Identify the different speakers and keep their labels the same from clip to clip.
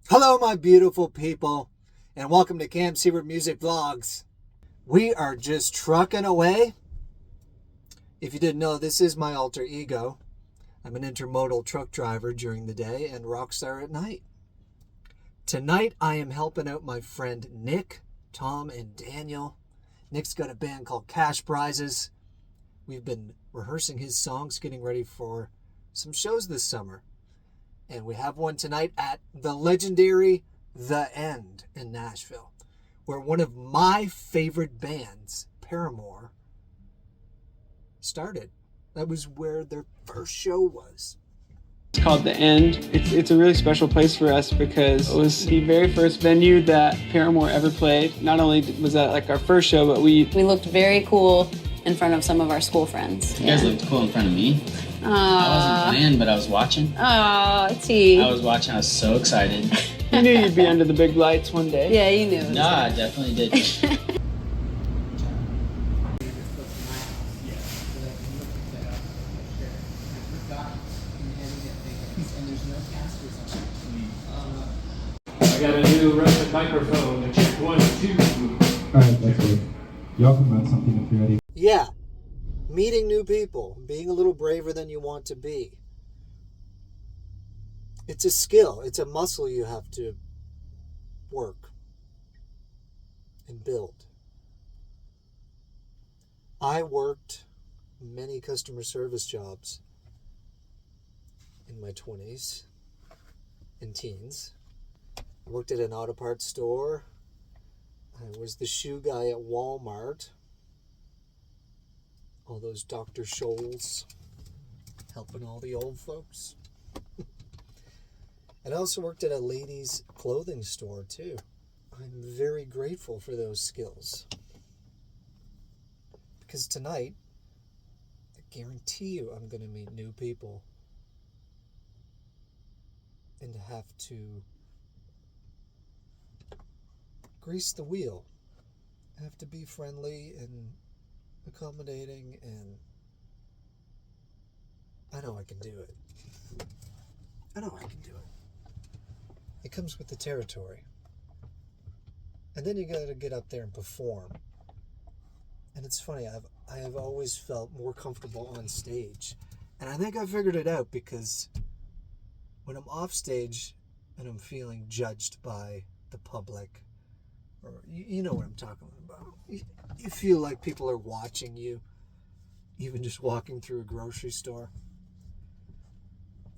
Speaker 1: Hello, my beautiful people, and welcome to Cam Seaward Music Vlogs. We are just trucking away. If you didn't know, this is my alter ego. I'm an intermodal truck driver during the day and rock star at night. Tonight, I am helping out my friend Nick, Tom, and Daniel. Nick's got a band called Cash Prizes. We've been rehearsing his songs, getting ready for some shows this summer. And we have one tonight at the legendary The End in Nashville, where one of my favorite bands, Paramore, started. That was where their first show was.
Speaker 2: It's called The End. It's a really special place for us because it was the very first venue that Paramore ever played. Not only was that like our first show, but we
Speaker 3: looked very cool in front of some of our school friends.
Speaker 4: You guys looked cool in front of me. I wasn't playing, but I was watching.
Speaker 3: Oh, T.
Speaker 4: I was watching. I was so excited.
Speaker 2: You knew you'd be under the big lights one day.
Speaker 3: Yeah, you knew.
Speaker 4: No, I definitely did.
Speaker 5: I got a new Russian microphone. Check 1, 2.
Speaker 6: Alright, that's good. Y'all can run something if you're ready.
Speaker 1: Yeah, meeting new people, being a little braver than you want to be. It's a skill. It's a muscle you have to work and build. I worked many customer service jobs in my 20s and teens. I worked at an auto parts store. I was the shoe guy at Walmart. All those Dr. Scholl's helping all the old folks. And I also worked at a ladies' clothing store too. I'm very grateful for those skills. Because tonight, I guarantee you I'm going to meet new people. And to have to grease the wheel. I have to be friendly and accommodating, and I know I can do it. I know I can do it. It comes with the territory. And then you got to get up there and perform. And it's funny, I have always felt more comfortable on stage. And I think I figured it out because when I'm off stage and I'm feeling judged by the public, or you know what I'm talking about. You feel like people are watching you, even just walking through a grocery store.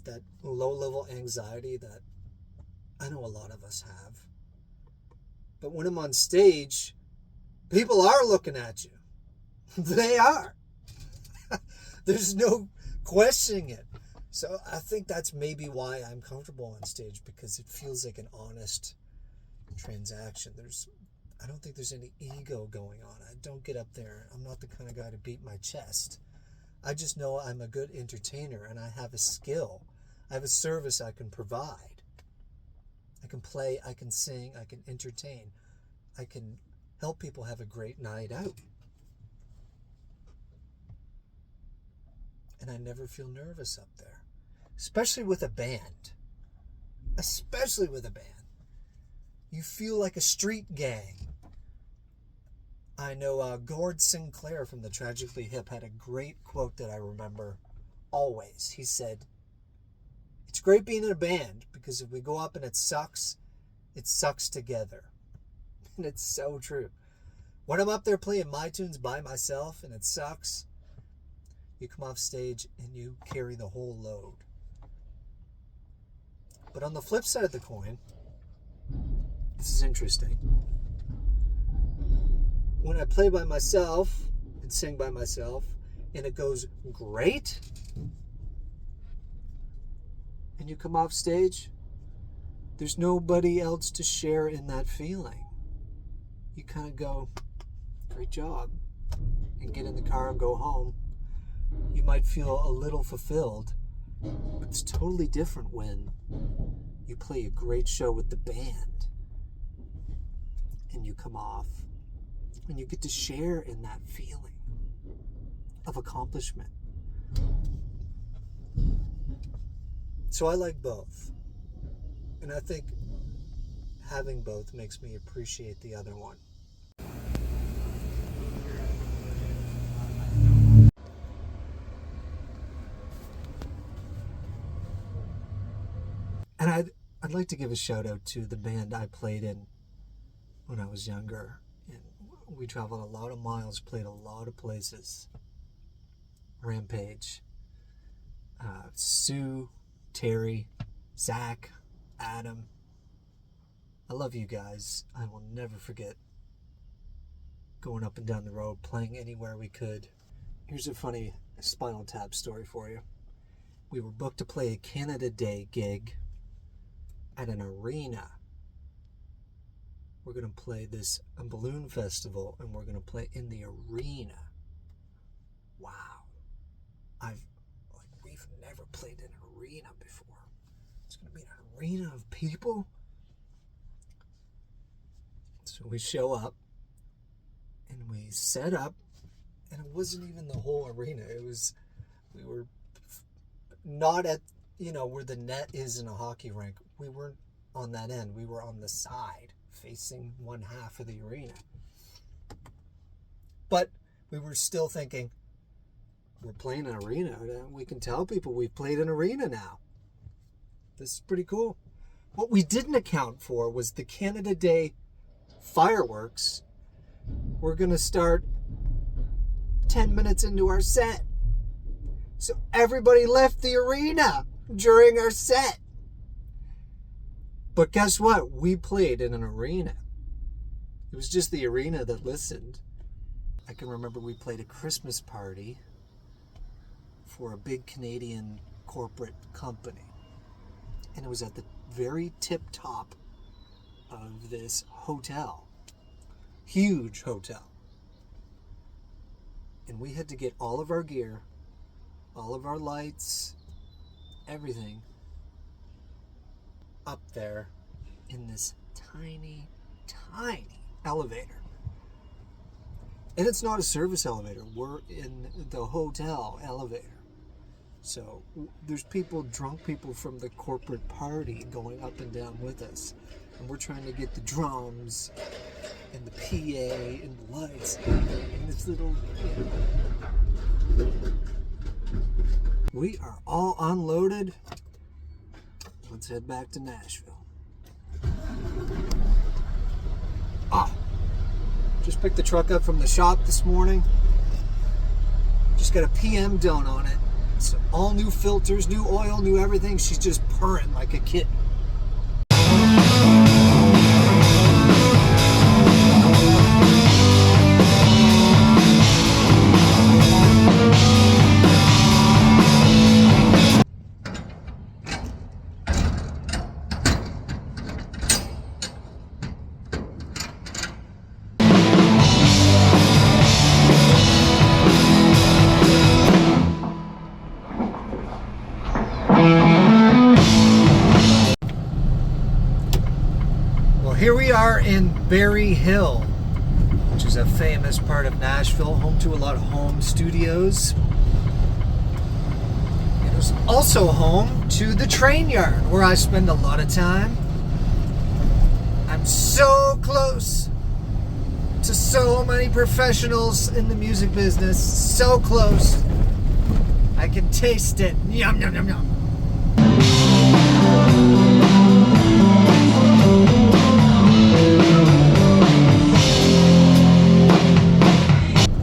Speaker 1: That low-level anxiety that I know a lot of us have. But when I'm on stage, people are looking at you. They are. There's no questioning it. So I think that's maybe why I'm comfortable on stage, because it feels like an honest transaction. I don't think there's any ego going on. I don't get up there. I'm not the kind of guy to beat my chest. I just know I'm a good entertainer and I have a skill. I have a service I can provide. I can play, I can sing, I can entertain. I can help people have a great night out. And I never feel nervous up there. Especially with a band. Especially with a band. You feel like a street gang. I know Gord Sinclair from the Tragically Hip had a great quote that I remember always. He said, "It's great being in a band because if we go up and it sucks together." And it's so true. When I'm up there playing my tunes by myself and it sucks, you come off stage and you carry the whole load. But on the flip side of the coin, this is interesting. When I play by myself and sing by myself and it goes great, and you come off stage, there's nobody else to share in that feeling. you kind of go, great job, and get in the car and go home. You might feel a little fulfilled, but it's totally different when you play a great show with the band and you come off and you get to share in that feeling of accomplishment. So I like both. And I think having both makes me appreciate the other one. And I'd like to give a shout out to the band I played in when I was younger. And we traveled a lot of miles, played a lot of places. Rampage, Sue, Terry, Zach, Adam. I love you guys. I will never forget going up and down the road, playing anywhere we could. Here's a funny Spinal Tap story for you. We were booked to play a Canada Day gig at an arena. We're going to play this balloon festival, and we're going to play in the arena. Wow. We've never played in an arena before. It's going to be an arena of people. So we show up, and we set up, and it wasn't even the whole arena. We were not at, where the net is in a hockey rink. We weren't on that end. We were on the side, facing one half of the arena. But we were still thinking, we're playing an arena. We can tell people we've played an arena now. This is pretty cool. What we didn't account for was the Canada Day fireworks. We're going to start 10 minutes into our set. So everybody left the arena during our set. But guess what? We played in an arena. It was just the arena that listened. I can remember we played a Christmas party for a big Canadian corporate company. And it was at the very tip top of this hotel. Huge hotel. And we had to get all of our gear, all of our lights, everything up there in this tiny, tiny elevator. And it's not a service elevator. We're in the hotel elevator. So there's drunk people from the corporate party going up and down with us. And we're trying to get the drums and the PA and the lights and this little... We are all unloaded. Let's head back to Nashville. Just picked the truck up from the shop this morning. Just got a PM done on it. It's all new filters, new oil, new everything. She's just purring like a kitten. Here we are in Berry Hill, which is a famous part of Nashville, home to a lot of home studios. It is also home to the train yard, where I spend a lot of time. I'm so close to so many professionals in the music business, so close. I can taste it. Yum, yum, yum, yum.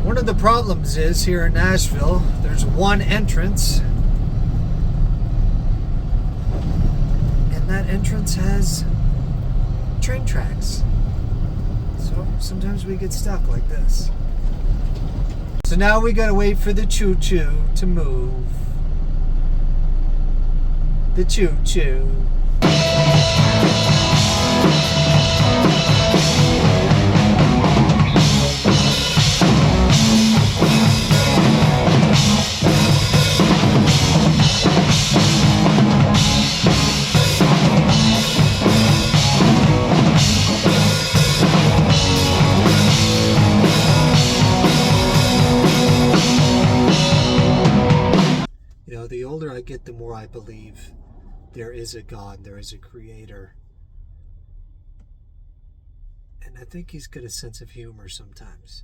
Speaker 1: One of the problems is here in Nashville, there's one entrance, and that entrance has train tracks. So sometimes we get stuck like this. So now we gotta wait for the choo-choo to move. The choo-choo. the more I believe there is a God, there is a creator. And I think he's got a sense of humor sometimes.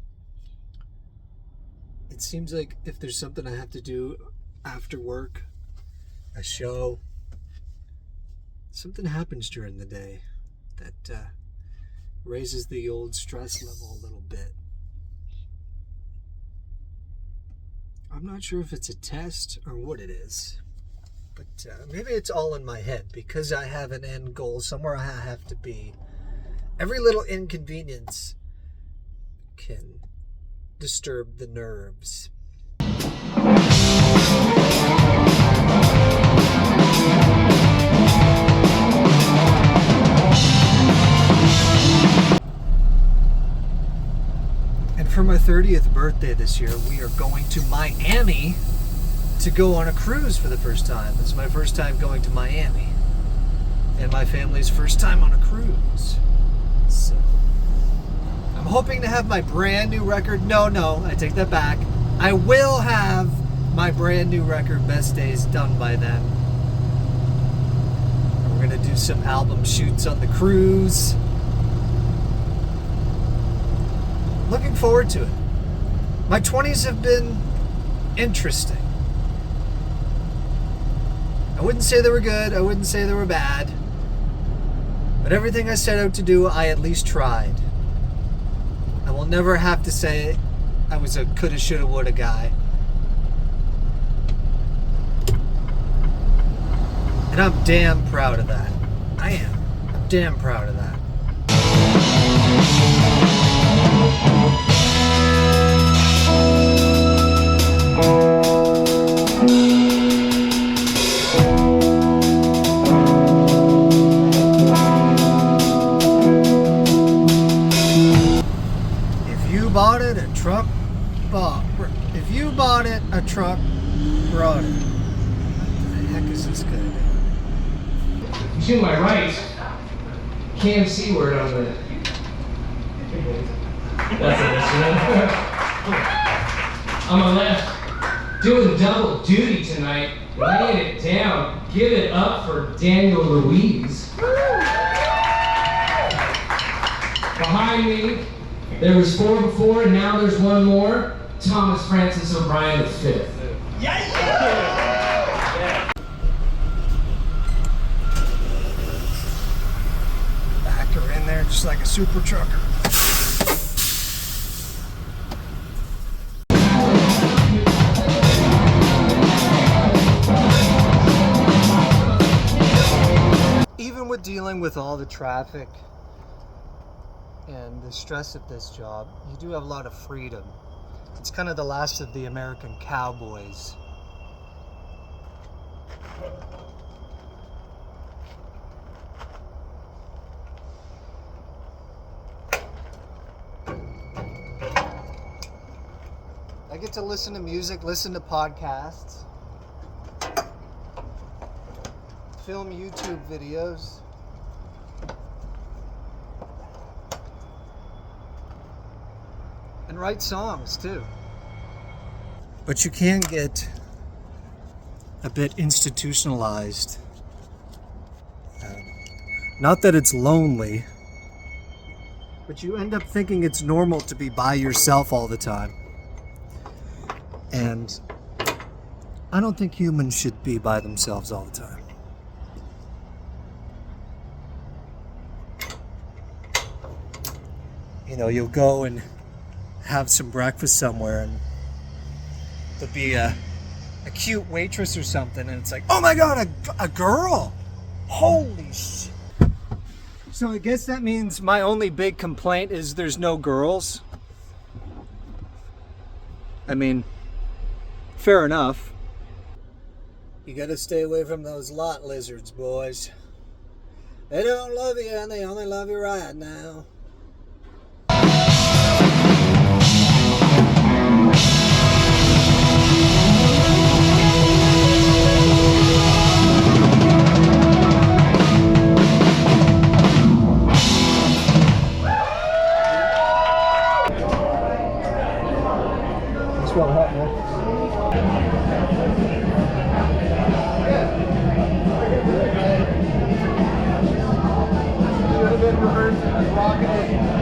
Speaker 1: It seems like if there's something I have to do after work, a show, something happens during the day that raises the old stress level a little bit. I'm not sure if it's a test or what it is, but maybe it's all in my head because I have an end goal, somewhere I have to be. Every little inconvenience can disturb the nerves. And for my 30th birthday this year, we are going to Miami to go on a cruise for the first time. It's my first time going to Miami, and my family's first time on a cruise. So I'm hoping to have my brand new record. No, I take that back. I will have my brand new record, Best Days, done by then. We're going to do some album shoots on the cruise. Looking forward to it. My 20s have been interesting. I wouldn't say they were good. I wouldn't say they were bad. But everything I set out to do, I at least tried. I will never have to say I was a coulda, shoulda, woulda guy. And I'm damn proud of that. I am. I'm damn proud of that. If you bought it, a truck bought. If you bought it, a truck brought it. What the heck is this guy doing?
Speaker 5: To my right, Cam Seaward on the. That's it. On my left, doing double duty tonight, laying it down. Give it up for Daniel Louise. Behind me, there was 4 before, and now there's one more. Thomas Francis O'Brien V.
Speaker 1: Back her in there just like a super trucker. Even with dealing with all the traffic and the stress of this job, you do have a lot of freedom. It's kind of the last of the American cowboys. I get to listen to music, listen to podcasts, film YouTube videos. And write songs too. But you can get a bit institutionalized. Not that it's lonely, but you end up thinking it's normal to be by yourself all the time. And I don't think humans should be by themselves all the time. You know, you'll go and have some breakfast somewhere and there'll be a cute waitress or something and it's like, oh my god, a girl! Holy shit! So I guess that means my only big complaint is there's no girls. I mean, fair enough. You gotta stay away from those lot lizards, boys. They don't love you and they only love you right now. That's what happened. Should have been rehearsing and rocking it.